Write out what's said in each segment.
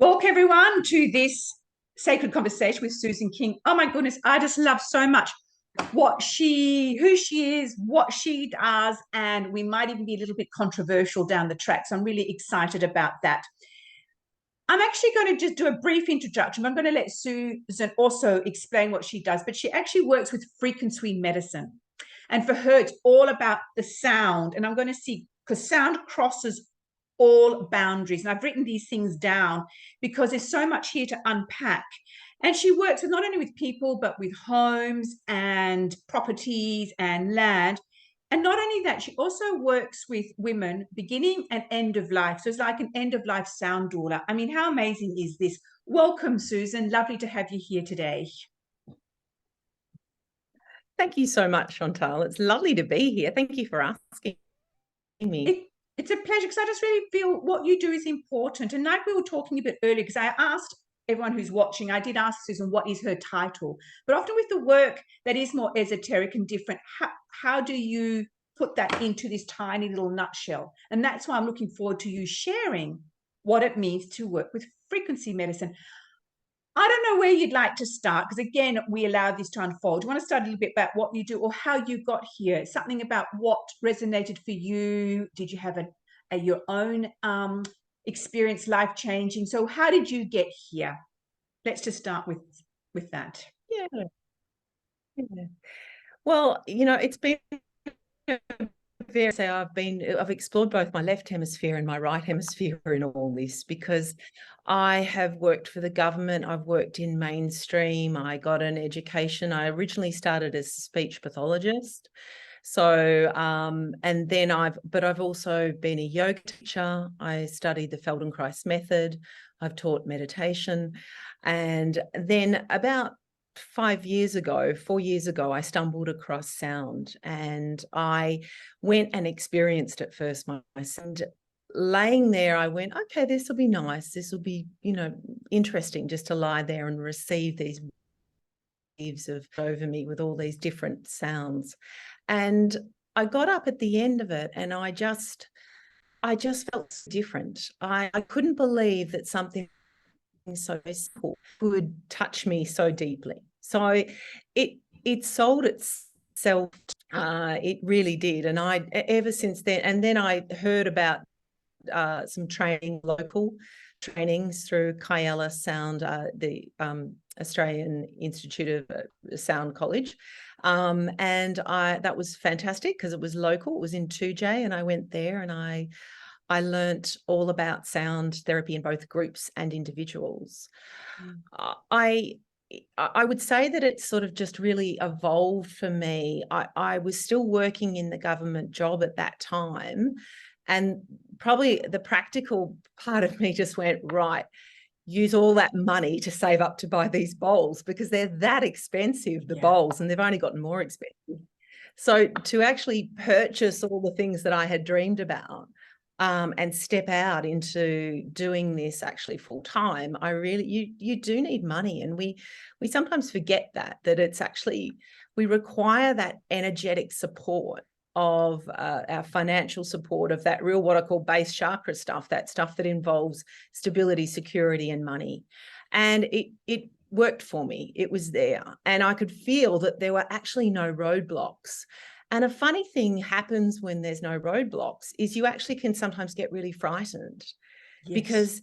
Welcome everyone to this sacred conversation with Susan King. Oh my goodness, I just love so much who she is, what she does, and we might even be a little bit controversial down the track. So I'm really excited about that. I'm actually going to just do a brief introduction. I'm going to let Susan also explain what she does, but she actually works with frequency medicine. And for her, it's all about the sound. And I'm going to see, because sound crosses all boundaries. And I've written these things down because there's so much here to unpack. And she works not only with people, but with homes and properties and land. And not only that, she also works with women beginning and end of life. So it's like an end of life sound doula. I mean, how amazing is this? Welcome, Susan. Lovely to have you here today. Thank you so much, Chantal. It's lovely to be here. Thank you for asking me. It's a pleasure because I just really feel what you do is important. And like we were talking a bit earlier, because I asked everyone who's watching, I did ask Susan, what is her title? But often with the work that is more esoteric and different, how do you put that into this tiny little nutshell? And that's why I'm looking forward to you sharing what it means to work with frequency medicine. I don't know where you'd like to start, because again, we allow this to unfold. Do you want to start a little bit about what you do or how you got here? Something about what resonated for you? Did you have your own experience, life-changing? So how did you get here? Let's just start with that. Yeah. Well, it's been I've explored both my left hemisphere and my right hemisphere in all this, because I have worked for the government. I've worked in mainstream. I got an education. I originally started as a speech pathologist. So, and then I've also been a yoga teacher. I studied the Feldenkrais method. I've taught meditation. And then about 4 years ago, I stumbled across sound, and I went and experienced it first myself. And laying there, I went, okay, this will be nice. This will be, interesting just to lie there and receive these waves over me with all these different sounds. And I got up at the end of it, and I just felt different. I couldn't believe that something so simple would touch me so deeply. So it sold itself. It really did. And I, ever since then, and then I heard about some local trainings through Kyella Sound, the Australian Institute of Sound College. And that was fantastic because it was local. It was in 2J, and I went there and I learnt all about sound therapy in both groups and individuals. I would say that it sort of just really evolved for me. I was still working in the government job at that time, and probably the practical part of me just went, right, use all that money to save up to buy these bowls, because they're that expensive, the bowls, and they've only gotten more expensive. So to actually purchase all the things that I had dreamed about, and step out into doing this actually full time, you do need money. And we sometimes forget that it's actually, we require that energetic support of our financial support of that real, what I call base chakra stuff, that stuff that involves stability, security, and money. And it worked for me. It was there. And I could feel that there were actually no roadblocks. And a funny thing happens when there's no roadblocks is you actually can sometimes get really frightened, because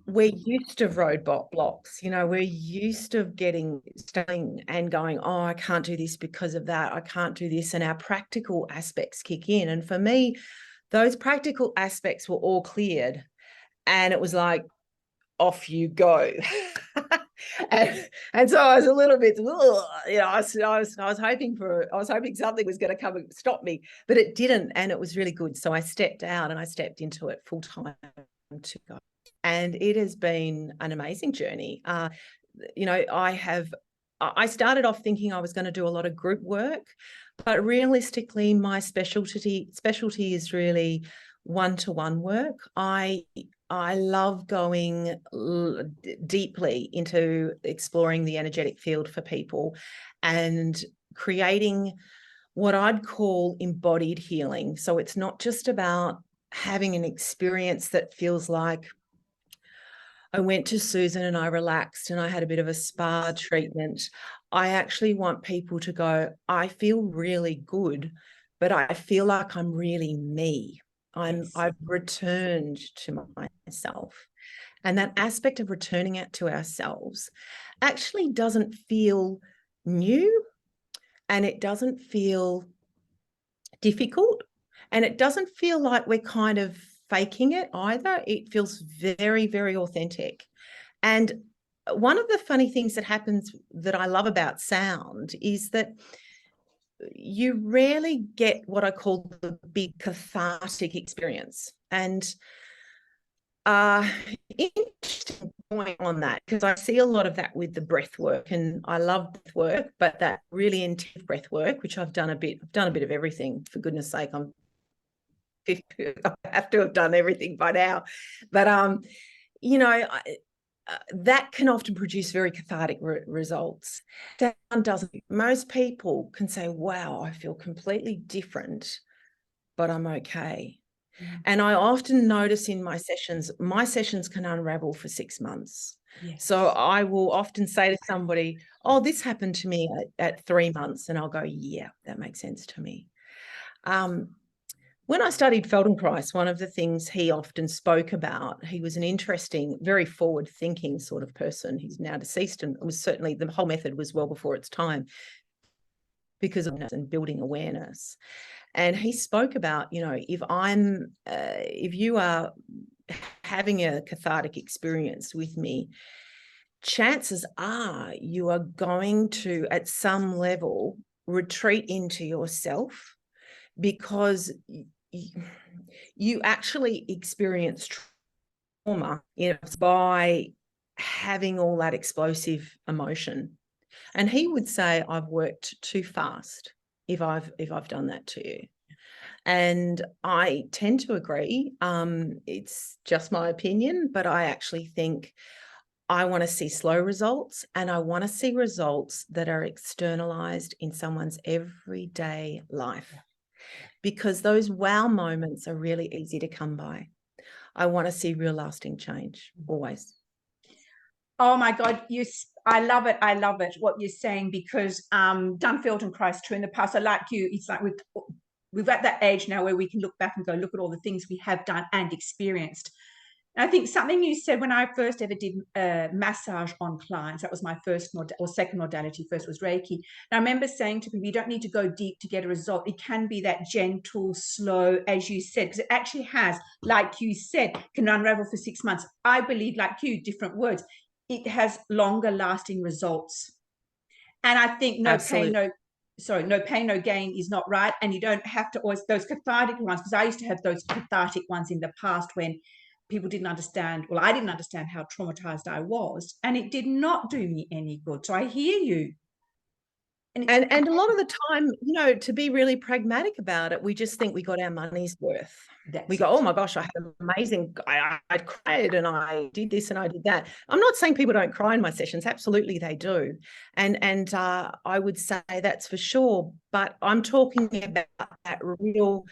we're used to roadblocks. We're used to studying and going, oh, I can't do this because of that. I can't do this. And our practical aspects kick in. And for me, those practical aspects were all cleared. And it was like, off you go. And so I was a little bit, I was hoping something was going to come and stop me, but it didn't, and it was really good. So I stepped out and I stepped into it full time to go, and it has been an amazing journey. I started off thinking I was going to do a lot of group work, but realistically, my specialty is really one-to-one work. I love going deeply into exploring the energetic field for people and creating what I'd call embodied healing. So it's not just about having an experience that feels like, I went to Susan and I relaxed and I had a bit of a spa treatment. I actually want people to go, I feel really good, but I feel like I'm really me. Yes. I've returned to myself. And that aspect of returning it to ourselves actually doesn't feel new, and it doesn't feel difficult, and it doesn't feel like we're kind of faking it either. It feels very, very authentic. And one of the funny things that happens that I love about sound is that you rarely get what I call the big cathartic experience. And interesting point on that, because I see a lot of that with the breath work, and I love breath work, but that really intense breath work, which I've done a bit of everything, for goodness sake. I'm 50, I have to have done everything by now. But you know, that can often produce very cathartic results. Sound doesn't. Most people can say, wow, I feel completely different, but I'm okay. And I often notice in my sessions can unravel for 6 months. Yes. So I will often say to somebody, oh, this happened to me at 3 months. And I'll go, yeah, that makes sense to me. When I studied Feldenkrais, one of the things he often spoke about, he was an interesting, very forward-thinking sort of person. He's now deceased, and it was certainly, the whole method was well before its time because of and building awareness. And he spoke about, if you are having a cathartic experience with me, chances are you are going to, at some level, retreat into yourself, because you actually experience trauma by having all that explosive emotion. And he would say, I've worked too fast if I've done that to you. And I tend to agree. It's just my opinion, but I actually think I want to see slow results, and I want to see results that are externalized in someone's everyday life, because those wow moments are really easy to come by. I want to see real lasting change, always. Oh my God, I love it. I love it, what you're saying, because done Feldenkrais too in the past. I like you. It's like we've at that age now where we can look back and go, look at all the things we have done and experienced. And I think something you said when I first ever did massage on clients, that was my first or second modality. First was Reiki. And I remember saying to people, you don't need to go deep to get a result. It can be that gentle, slow, as you said, because it actually has, like you said, can unravel for 6 months. I believe, like you, different words, it has longer lasting results. And I think no pain, no gain is not right. And you don't have to always, those cathartic ones, because I used to have those cathartic ones in the past when people didn't understand, well, I didn't understand how traumatized I was, and it did not do me any good. So I hear you. And a lot of the time, to be really pragmatic about it, we just think we got our money's worth. We go, oh my gosh, I had an amazing, I cried and I did this and I did that. I'm not saying people don't cry in my sessions. Absolutely they do. And I would say that's for sure. But I'm talking about that real,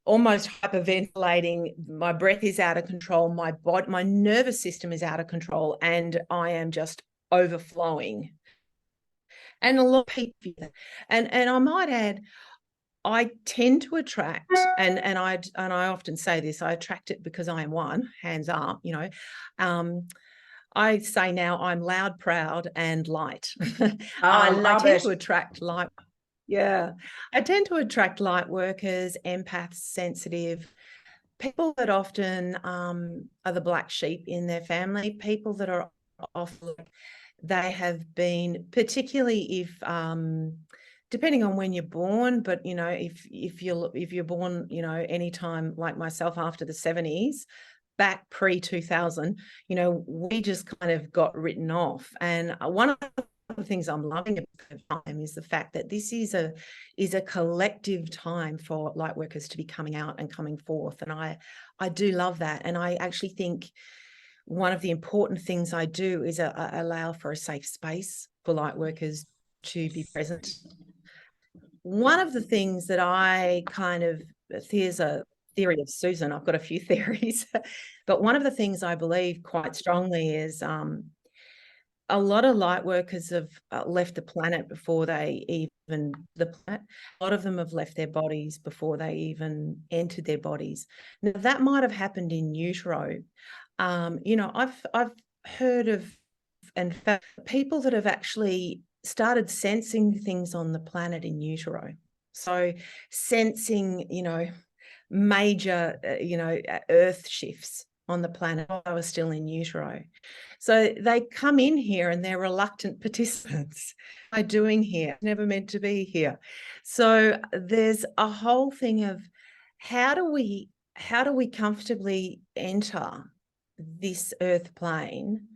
almost hyperventilating. My breath is out of control. My body, my nervous system is out of control, and I am just overflowing. And a lot of people, and I might add, I tend to attract, and I often say this, I attract it because I am one, hands up, I say now I'm loud, proud, and light. I love tend to attract light. Yeah, I tend to attract light workers, empaths, sensitive, people that often are the black sheep in their family, people that are often, they have been, particularly if depending on when you're born, but if you're born anytime like myself after the 70s, back pre-2000, we just kind of got written off. And one of the things I'm loving about time is the fact that this is a collective time for light workers to be coming out and coming forth, and I do love that. And I actually think one of the important things I do is allow for a safe space for light workers to be present. One of the things that I kind of, here's a theory of Susan. I've got a few theories, but one of the things I believe quite strongly is a lot of light workers have left the planet before they even the planet. A lot of them have left their bodies before they even entered their bodies. Now that might have happened in utero. You know, I've heard of and people that have actually started sensing things on the planet in utero. So sensing, you know, major, earth shifts on the planet while I was still in utero. So they come in here and they're reluctant participants. What am I doing here? Never meant to be here. So there's a whole thing of how do we comfortably enter this earth plane?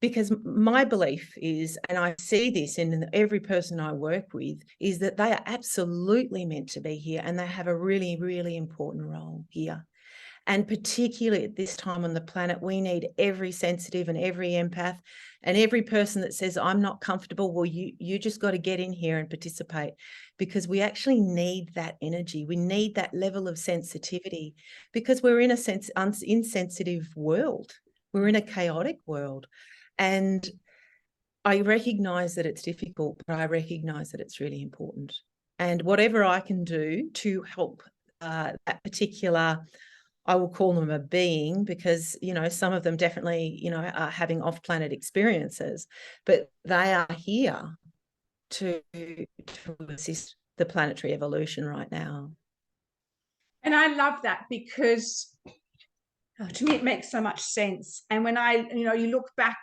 Because my belief is, and I see this in every person I work with, is that they are absolutely meant to be here and they have a really, really important role here. And particularly at this time on the planet, we need every sensitive and every empath and every person that says, I'm not comfortable. Well, you just got to get in here and participate, because we actually need that energy. We need that level of sensitivity, because we're in a insensitive world. We're in a chaotic world. And I recognize that it's difficult, but I recognize that it's really important. And whatever I can do to help that particular, I will call them a being, because, you know, some of them definitely, you know, are having off-planet experiences, but they are here to assist the planetary evolution right now. And I love that, because to me, it makes so much sense. And when you look back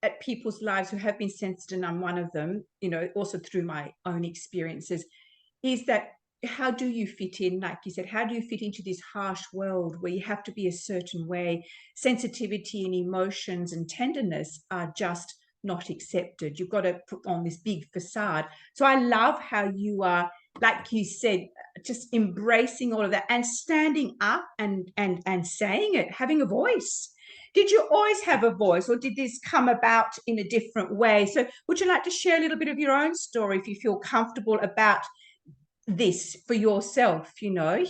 at people's lives who have been sensitive, and I'm one of them, you know, also through my own experiences, is that how do you fit in? Like you said, how do you fit into this harsh world where you have to be a certain way? Sensitivity and emotions and tenderness are just not accepted. You've got to put on this big facade. So I love how you are, like you said, just embracing all of that and standing up and saying it, having a voice. Did you always have a voice, or did this come about in a different way? So would you like to share a little bit of your own story, if you feel comfortable about this for yourself, you know?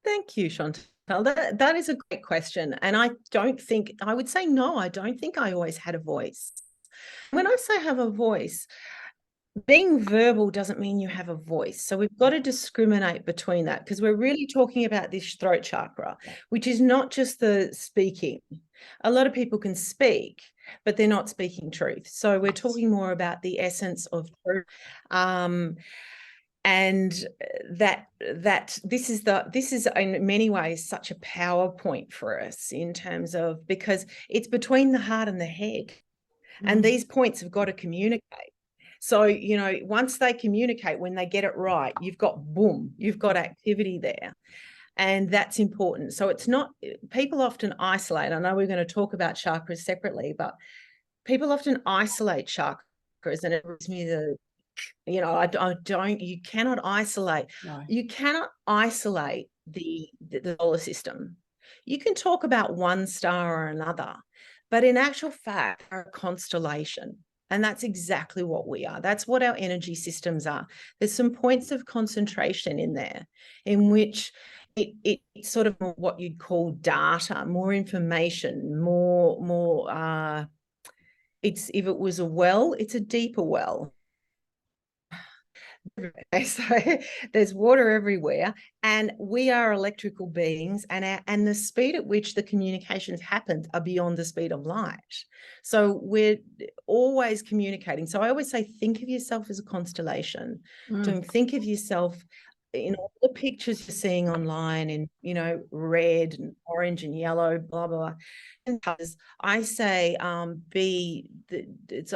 Thank you, Chantal. That is a great question. And I would say no, I don't think I always had a voice. When I say have a voice, being verbal doesn't mean you have a voice. So we've got to discriminate between that, because we're really talking about this throat chakra, which is not just the speaking. A lot of people can speak, but they're not speaking truth. So we're talking more about the essence of truth. And this is in many ways such a PowerPoint for us, in terms of, because it's between the heart and the head, and these points have got to communicate. So, you know, once they communicate, when they get it right, you've got activity there. And that's important. So it's not, people often isolate. I know we're going to talk about chakras separately, but people often isolate chakras, and it gives me you cannot isolate. No. You cannot isolate the solar system. You can talk about one star or another, but in actual fact, are a constellation. And that's exactly what we are. That's what our energy systems are. There's some points of concentration in there, in which it's sort of what you'd call data, more information, more if it was a well, it's a deeper well. So there's water everywhere, and we are electrical beings, and the speed at which the communications happen are beyond the speed of light. So we're always communicating. So I always say, think of yourself as a constellation. Don't think of yourself in all the pictures you're seeing online in, you know, red and orange and yellow, blah, blah, blah. And I say, I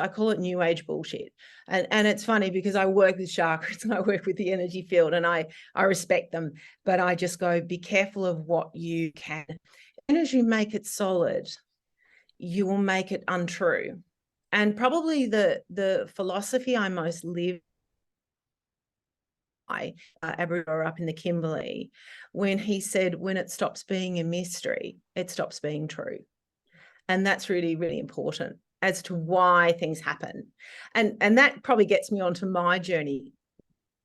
call it new age bullshit. And it's funny, because I work with chakras and I work with the energy field, and I respect them, but I just go, be careful of what you can. As you make it solid, you will make it untrue. And probably the philosophy I most live Aboriginal up in the Kimberley, when he said, when it stops being a mystery, it stops being true. And that's really, really important as to why things happen. And that probably gets me onto my journey.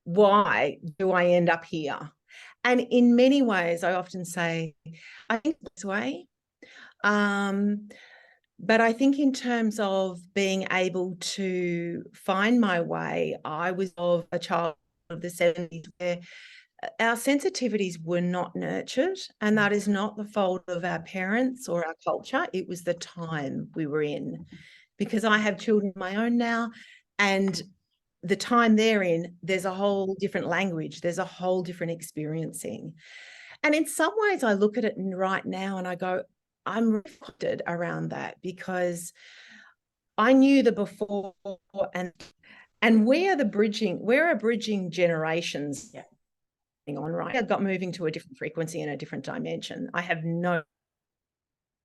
why do I end up here? And in many ways, I often say, I think this way. But I think in terms of being able to find my way, I was of a child of the 70s where our sensitivities were not nurtured, and that is not the fault of our parents or our culture. It was the time we were in, because I have children of my own now, and the time they're in, there's a whole different language, there's a whole different experiencing. And in some ways I look at it right now and I go, I'm reflected around that, because I knew the before, and we're bridging generations. Yeah. On, right? I got moving to a different frequency and a different dimension. I have no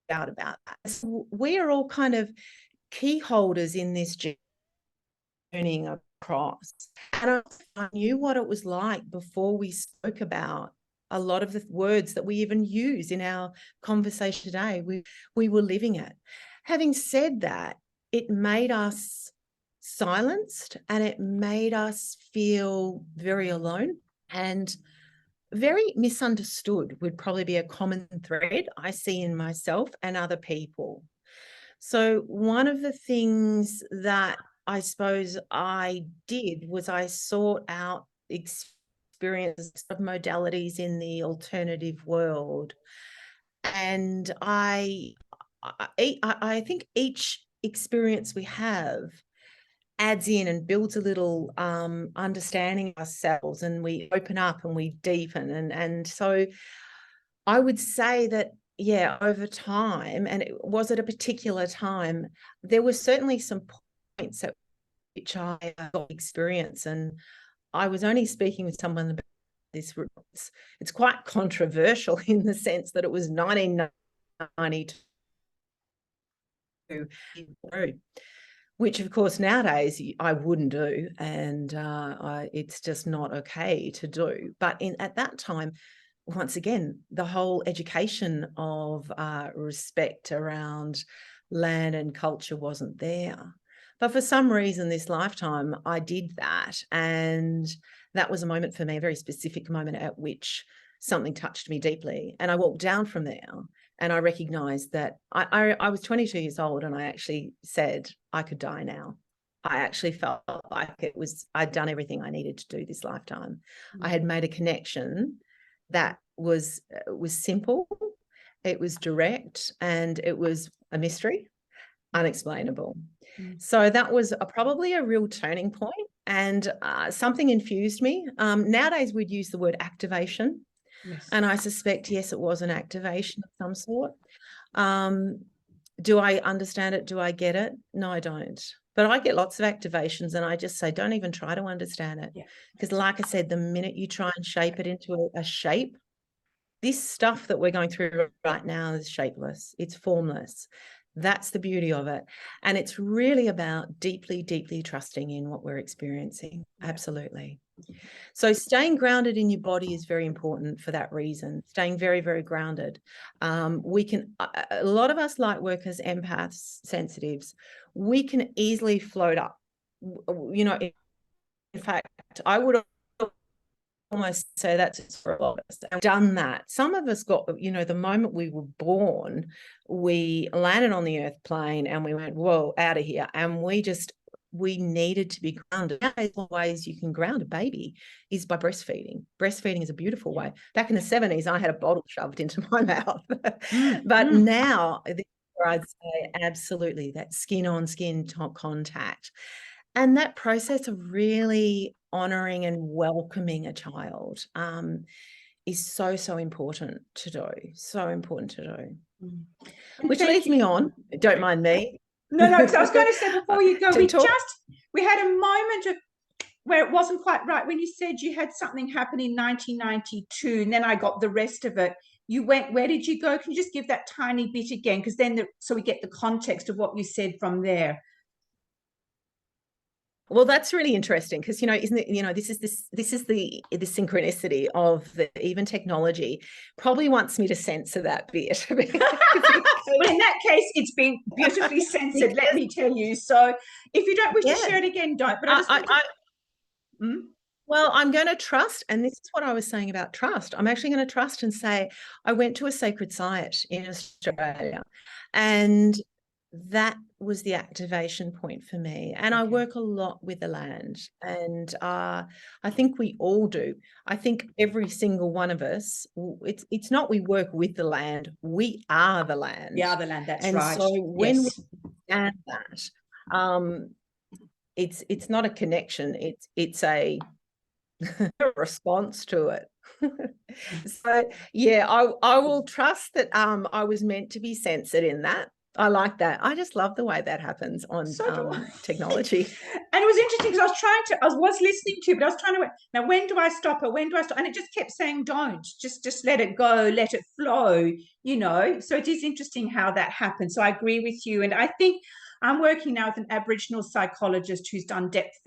doubt about that. So we are all kind of key holders in this journey across. And I knew what it was like before we spoke about a lot of the words that we even use in our conversation today. We were living it. Having said that, it made us silenced, and it made us feel very alone and very misunderstood would probably be a common thread I see in myself and other people. So one of the things that I suppose I did was I sought out experiences of modalities in the alternative world. And I think each experience we have adds in and builds a little understanding of ourselves, and we open up and we deepen. And so I would say that, yeah, over time, and it was at a particular time, there were certainly some points at which I got experience. And I was only speaking with someone about this. It's quite controversial in the sense that it was 1992, which of course nowadays I wouldn't do, and it's just not okay to do. But at that time, once again, the whole education of respect around land and culture wasn't there. But for some reason this lifetime I did that, and that was a moment for me, a very specific moment at which something touched me deeply. And I walked down from there and I recognized that I was 22 years old, and I actually said I could die now. I actually felt like I'd done everything I needed to do this lifetime. I had made a connection that was simple, it was direct, and it was a mystery, unexplainable. So that was probably a real turning point, and something infused me. Nowadays we'd use the word activation. Yes. And I suspect, yes, it was an activation of some sort. Do I understand it? Do I get it? No, I don't. But I get lots of activations, and I just say, don't even try to understand it. Because like I said, the minute you try and shape it into a shape, this stuff that we're going through right now is shapeless. It's formless. That's the beauty of it. And it's really about deeply, deeply trusting in what we're experiencing. Absolutely. So staying grounded in your body is very important for that reason. Staying very, very grounded. We can, a lot of us light workers, empaths, sensitives, we can easily float up. You know, in fact, I would almost say that's for a lot of us. And done that. Some of us got, you know, the moment we were born, we landed on the earth plane and we went, whoa, out of here. And we needed to be grounded. One of the ways you can ground a baby is by breastfeeding. Breastfeeding is a beautiful way. Back in the 70s, I had a bottle shoved into my mouth. But now, I'd say absolutely that skin on skin contact. And that process of really honoring and welcoming a child is so, so important to do. So important to do. Which leads me on, don't mind me. No, because I was going to say before you go, we had a moment of where it wasn't quite right when you said you had something happen in 1992, and then I got the rest of it. You went, where did you go? Can you just give that tiny bit again? Because then, so we get the context of what you said from there. Well, that's really interesting because, you know, isn't it, you know, this is the synchronicity of even technology probably wants me to censor that bit. Well, in that case, it's been beautifully censored, let me tell you. So if you don't wish to share it again, don't. But Well, I'm going to trust, and this is what I was saying about trust. I'm actually going to trust and say, I went to a sacred site in Australia, and that was the activation point for me. And I work a lot with the land, and I think we all do. I think every single one of us, it's not we work with the land, we are the land. We are the land, that's and right. So when yes. we understand that, it's not a connection, it's a response to it. So yeah, I will trust that I was meant to be censored in that. I like that. I just love the way that happens on technology. And it was interesting because I was listening to you, but I was trying to, now when do I stop it? When do I stop? And it just kept saying, don't, just let it go, let it flow, you know. So it is interesting how that happens. So I agree with you. And I think I'm working now with an Aboriginal psychologist who's done depth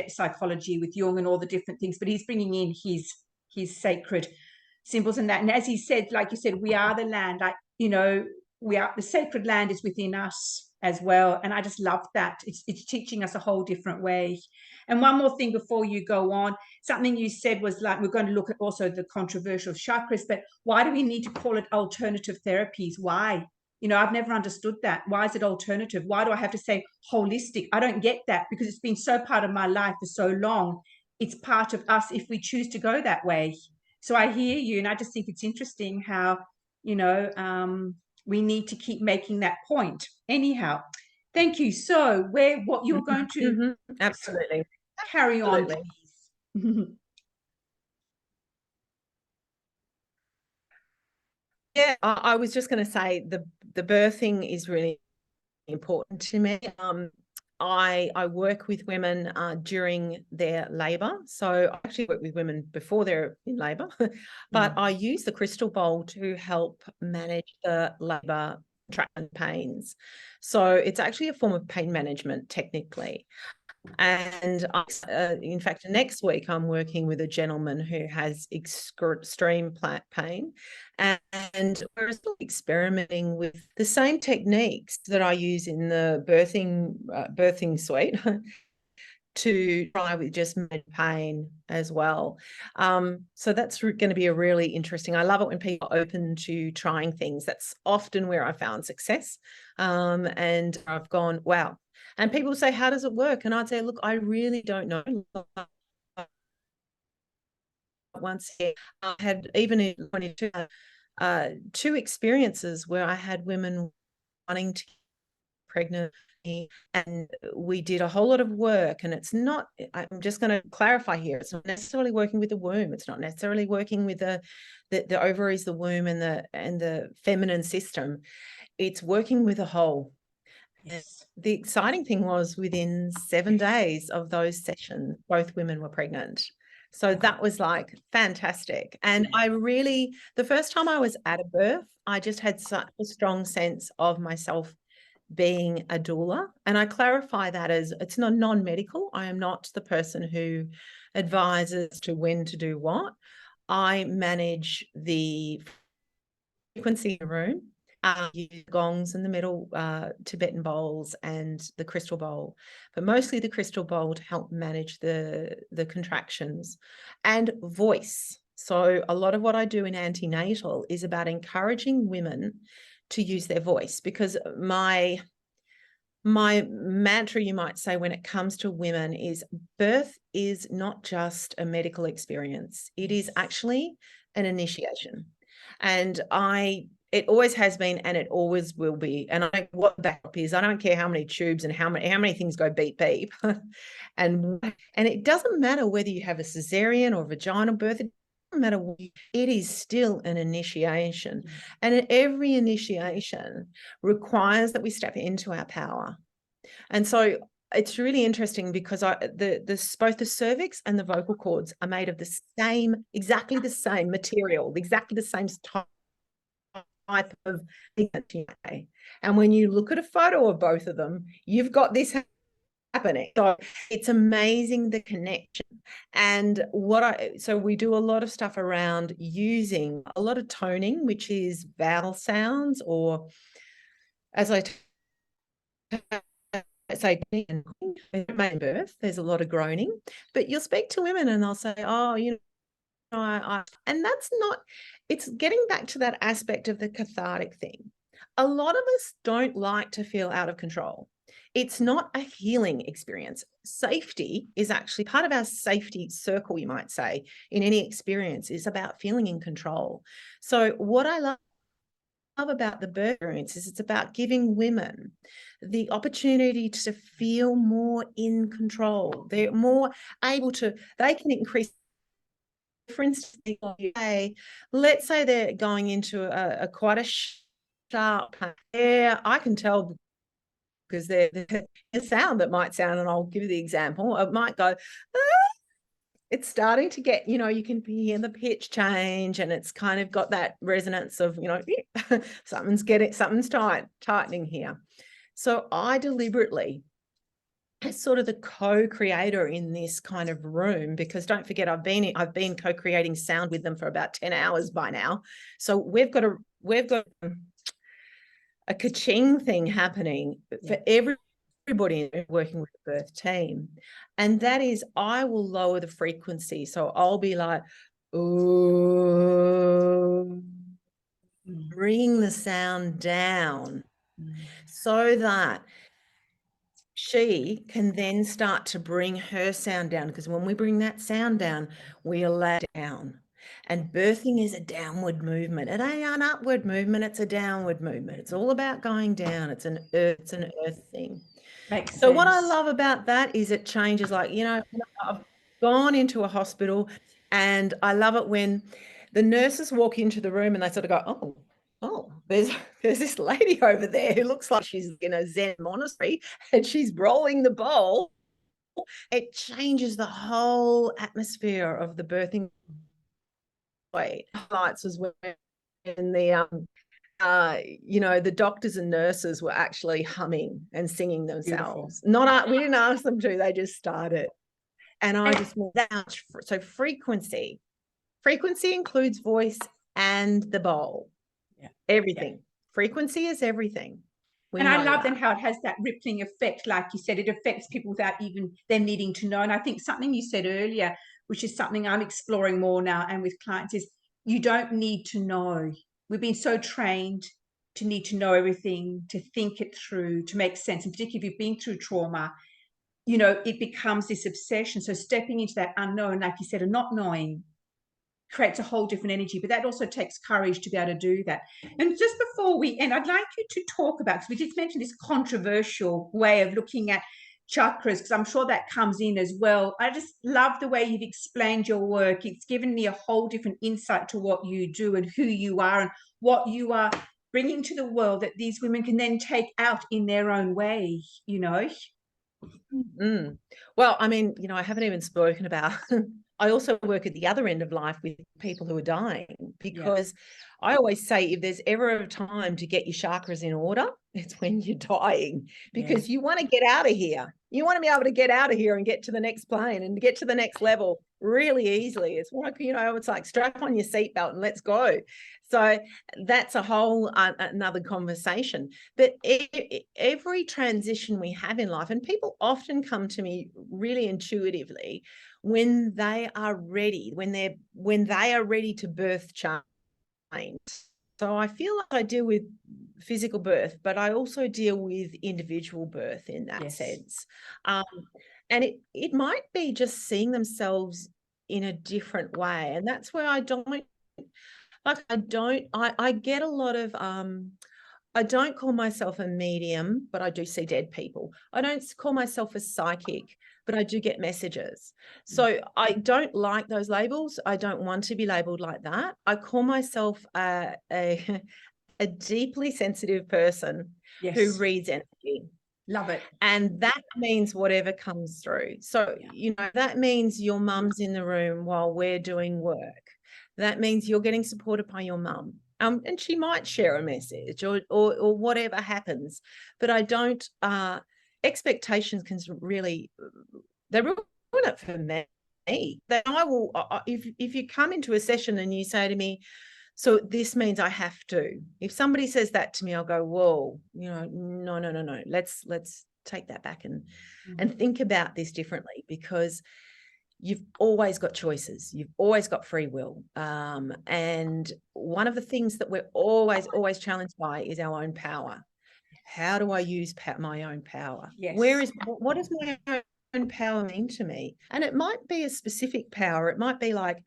psychology with Jung and all the different things, but he's bringing in his sacred symbols and that. And as he said, like you said, we are the land, like, you know, we are, the sacred land is within us as well. And I just love that. It's teaching us a whole different way. And one more thing before you go on, something you said was like, we're going to look at also the controversial chakras, but why do we need to call it alternative therapies? Why? You know, I've never understood that. Why is it alternative? Why do I have to say holistic? I don't get that, because it's been so part of my life for so long. It's part of us if we choose to go that way. So I hear you, and I just think it's interesting how, you know, we need to keep making that point. Anyhow, thank you. So what you're going to Absolutely. carry on, please. Yeah, I was just going to say the birthing is really important to me. I work with women during their labour. So I actually work with women before they're in labour, but I use the crystal bowl to help manage the labour contraction pains. So it's actually a form of pain management technically. And in fact, next week I'm working with a gentleman who has extreme pain, and we're still experimenting with the same techniques that I use in the birthing suite to try with just pain as well. So that's going to be a really interesting. I love it when people are open to trying things. That's often where I found success, and I've gone, wow. And people say, how does it work? And I'd say, look, I really don't know. Once I had, even in 22, two experiences where I had women wanting to get pregnant, and we did a whole lot of work. And it's not, I'm just going to clarify here, it's not necessarily working with the womb. It's not necessarily working with the ovaries, the womb, and the feminine system. It's working with a whole. Yes. The exciting thing was within 7 days of those sessions, both women were pregnant. So that was like fantastic. And I really, the first time I was at a birth, I just had such a strong sense of myself being a doula. And I clarify that as it's not non-medical. I am not the person who advises to when to do what. I manage the frequency in the room. Use gongs in the middle, Tibetan bowls, and the crystal bowl, but mostly the crystal bowl to help manage the contractions, and voice. So a lot of what I do in antenatal is about encouraging women to use their voice, because my mantra, you might say, when it comes to women is birth is not just a medical experience. It is actually an initiation. And it always has been, and it always will be. And I don't know what that is. I don't care how many tubes and how many things go beep beep. and it doesn't matter whether you have a cesarean or vaginal birth. It doesn't matter. It is still an initiation. And every initiation requires that we step into our power. And so it's really interesting because both the cervix and the vocal cords are made of exactly the same material, exactly the same type of thing. And when you look at a photo of both of them, you've got this happening. So it's amazing, the connection. And so we do a lot of stuff around using a lot of toning, which is vowel sounds, or as I say main birth, there's a lot of groaning, but you'll speak to women and they'll say, oh, you know, and that's not, it's getting back to that aspect of the cathartic thing. A lot of us don't like to feel out of control. It's not a healing experience. Safety is actually part of our safety circle, you might say, in any experience, is about feeling in control. So what I love about the birth experience is it's about giving women the opportunity to feel more in control. They're more able to, they can increase, for instance, let's say they're going into a quite a sharp pain. I can tell because they're the sound that might sound, and I'll give you the example, it might go, it's starting to get, you know, you can hear the pitch change, and it's kind of got that resonance of, you know, something's tightening here. So I deliberately, as sort of the co-creator in this kind of room, because don't forget, I've been co-creating sound with them for about 10 hours by now. So we've got a ka-ching thing happening for everybody working with the birth team. And that is, I will lower the frequency. So I'll be like, oh, bring the sound down so that she can then start to bring her sound down, because when we bring that sound down, we allow it down. And birthing is a downward movement. It ain't an upward movement, it's a downward movement. It's all about going down. It's an earth thing. Makes so sense. What I love about that is it changes, like, you know, I've gone into a hospital, and I love it when the nurses walk into the room and they sort of go, oh, there's this lady over there who looks like she's in a Zen monastery and she's rolling the bowl. It changes the whole atmosphere of the birthing way. Highlights was when the you know, the doctors and nurses were actually humming and singing themselves. We didn't ask them to, they just started. And I just went that. So frequency includes voice and the bowl. Everything. Frequency is everything. And I love then how it has that rippling effect. Like you said, it affects people without even them needing to know. And I think something you said earlier, which is something I'm exploring more now and with clients, is you don't need to know. We've been so trained to need to know everything, to think it through, to make sense. And particularly if you've been through trauma, you know, it becomes this obsession. So stepping into that unknown, like you said, and not knowing creates a whole different energy, but that also takes courage to be able to do that. And just before we end, I'd like you to talk about, because we did mention this controversial way of looking at chakras, because I'm sure that comes in as well. I just love the way you've explained your work. It's given me a whole different insight to what you do and who you are and what you are bringing to the world that these women can then take out in their own way, you know. Well, I mean, you know, I haven't even spoken about I also work at the other end of life with people who are dying, because I always say, if there's ever a time to get your chakras in order, it's when you're dying, because you want to get out of here. You want to be able to get out of here and get to the next plane and get to the next level really easily. It's like, you know, it's like strap on your seatbelt and let's go. So that's a whole another conversation. But every transition we have in life, and people often come to me really intuitively when they are ready, when they are ready to birth change. So I feel like I deal with physical birth, but I also deal with individual birth in that sense. And it might be just seeing themselves in a different way. And that's where I get a lot of, I don't call myself a medium, but I do see dead people. I don't call myself a psychic, but I do get messages. So I don't like those labels. I don't want to be labeled like that. I call myself a deeply sensitive person who reads energy. Love it. And that means whatever comes through. So, you know, that means your mum's in the room while we're doing work. That means you're getting supported by your mum. And she might share a message or whatever happens. But I don't, expectations can really, they ruin it for me. That I will, if you come into a session and you say to me, so this means I have to, if somebody says that to me, I'll go, whoa, you know, no. Let's take that back and think about this differently, because you've always got choices. You've always got free will. And one of the things that we're always challenged by is our own power. How do I use my own power? Yes. What does my own power mean to me? And it might be a specific power. It might be like,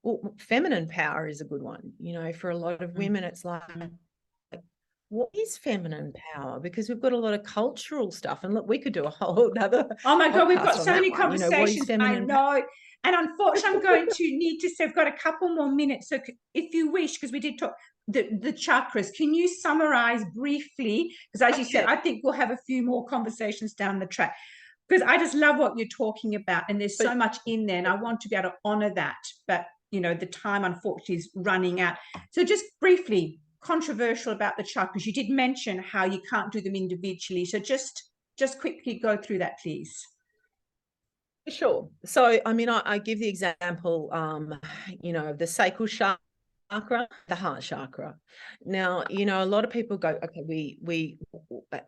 well, feminine power is a good one. You know, for a lot of women, it's like, what is feminine power? Because we've got a lot of cultural stuff, and look, we could do a whole other. Oh my God, we've got podcast so on many that one. You know, what is conversations. I feminine power? know. And unfortunately, I'm going to need to say, I've got a couple more minutes. So if you wish, because we did talk the chakras, can you summarize briefly? Because as you said, I think we'll have a few more conversations down the track. Because I just love what you're talking about. And there's so much in there. And I want to be able to honor that. But, you know, the time, unfortunately, is running out. So just briefly, controversial about the chakras. You did mention how you can't do them individually. So just quickly go through that, please. Sure. So, I mean, I give the example, you know, the sacral chakra, the heart chakra. Now, you know, a lot of people go, okay,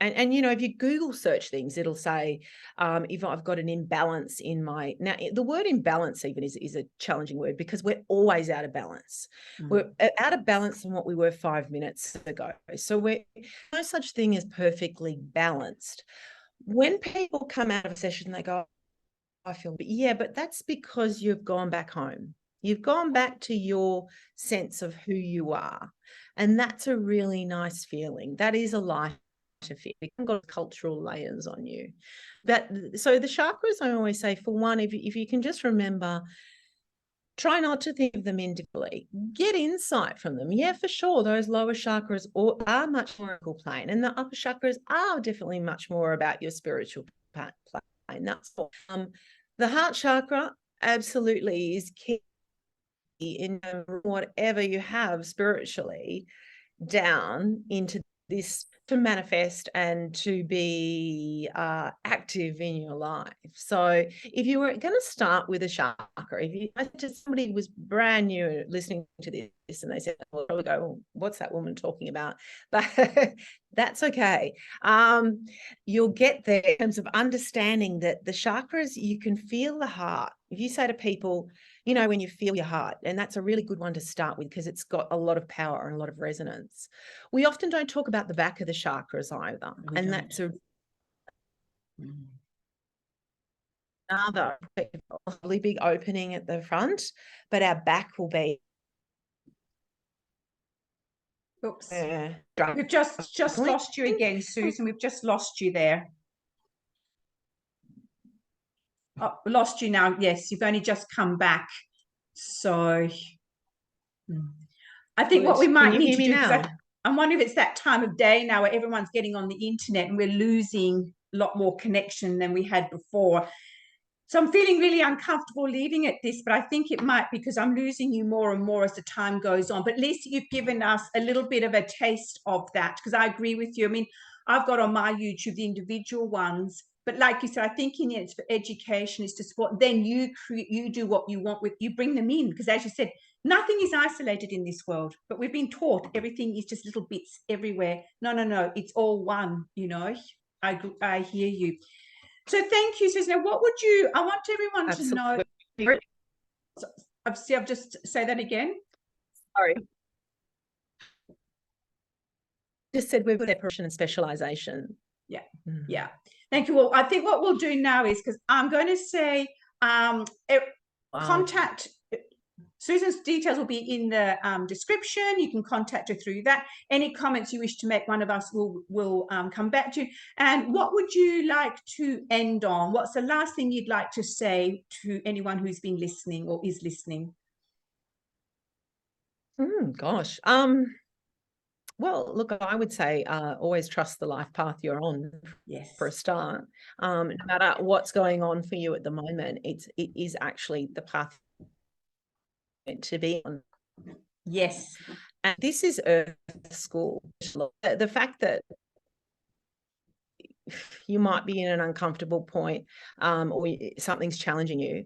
and you know, if you Google search things, it'll say, if I've got an imbalance in my, now the word imbalance even is a challenging word, because we're always out of balance. We're out of balance from what we were 5 minutes ago. So we're no such thing as perfectly balanced. When people come out of a session, they go, I feel, but that's because you've gone back home. You've gone back to your sense of who you are. And that's a really nice feeling. That is a lighter feeling. You've got cultural layers on you. But so the chakras, I always say, for one, if you can just remember, try not to think of them individually. Get insight from them. Yeah, for sure. Those lower chakras are much more equal plane, and the upper chakras are definitely much more about your spiritual plane. That's all. The heart chakra absolutely is key in whatever you have spiritually down into this to manifest and to be active in your life. So if you were going to start with a chakra, if you just somebody was brand new listening to this and they said, well, probably go, well, what's that woman talking about? But that's okay. You'll get there in terms of understanding that the chakras, you can feel the heart. If you say to people, you know, when you feel your heart, and that's a really good one to start with because it's got a lot of power and a lot of resonance. We often don't talk about the back of the chakras either. And that's another really big opening at the front, but our back will be. Oops. We've just lost you again, Susan. We've just lost you there. Oh, lost you now. Yes, you've only just come back. So I think what we might need to do, because I'm wondering if it's that time of day now where everyone's getting on the internet and we're losing a lot more connection than we had before. So I'm feeling really uncomfortable leaving at this, but I think it might be because I'm losing you more and more as the time goes on. But at least you've given us a little bit of a taste of that, because I agree with you. I mean, I've got on my YouTube the individual ones, but like you said, I think in it's for education, is to support. Then you do what you want with, you bring them in, because as you said, nothing is isolated in this world, but we've been taught everything is just little bits everywhere. No, it's all one, you know. I hear you. So thank you, Susan. What would you, I want everyone to know. I've just say that again. Sorry. Just said we've got separation and specialization. Yeah. Yeah. Thank you. Well, I think what we'll do now is, because I'm going to say contact Susan's details will be in the description. You can contact her through that. Any comments you wish to make, one of us will come back to you. And what would you like to end on? What's the last thing you'd like to say to anyone who's been listening or is listening? Gosh. Well, look, I would say always trust the life path you're on. Yes. For a start. No matter what's going on for you at the moment, it is actually the path to be on. Yes. And this is Earth School. The fact that you might be in an uncomfortable point or something's challenging you,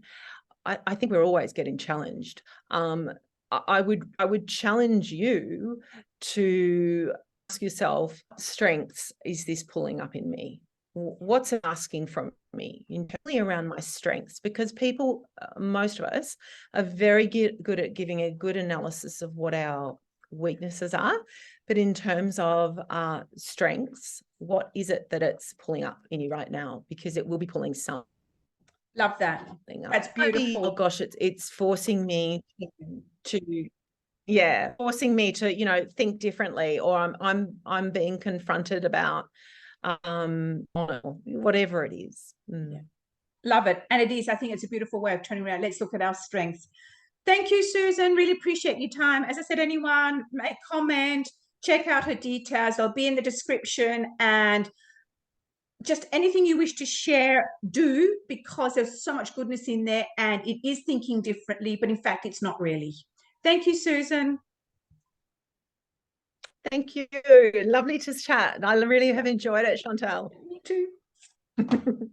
I think we're always getting challenged. I would challenge you to ask yourself, strengths is this pulling up in me? what's it asking from me internally around my strengths, because people, most of us, are very good at giving a good analysis of what our weaknesses are, but in terms of strengths, what is it that it's pulling up in you right now? Because it will be pulling something. Love that. That's beautiful. Oh gosh, it's forcing me to yeah, forcing me to, you know, think differently, or I'm being confronted about whatever it is. Yeah. Love it. And it is, I think it's a beautiful way of turning around. Let's look at our strengths. Thank you, Susan. Really appreciate your time. As I said, anyone, make comment, check out her details. They'll be in the description, and just anything you wish to share, do, because there's so much goodness in there, and it is thinking differently, but in fact, it's not really. Thank you, Susan. Thank you. Lovely to chat. I really have enjoyed it, Chantal. Me too.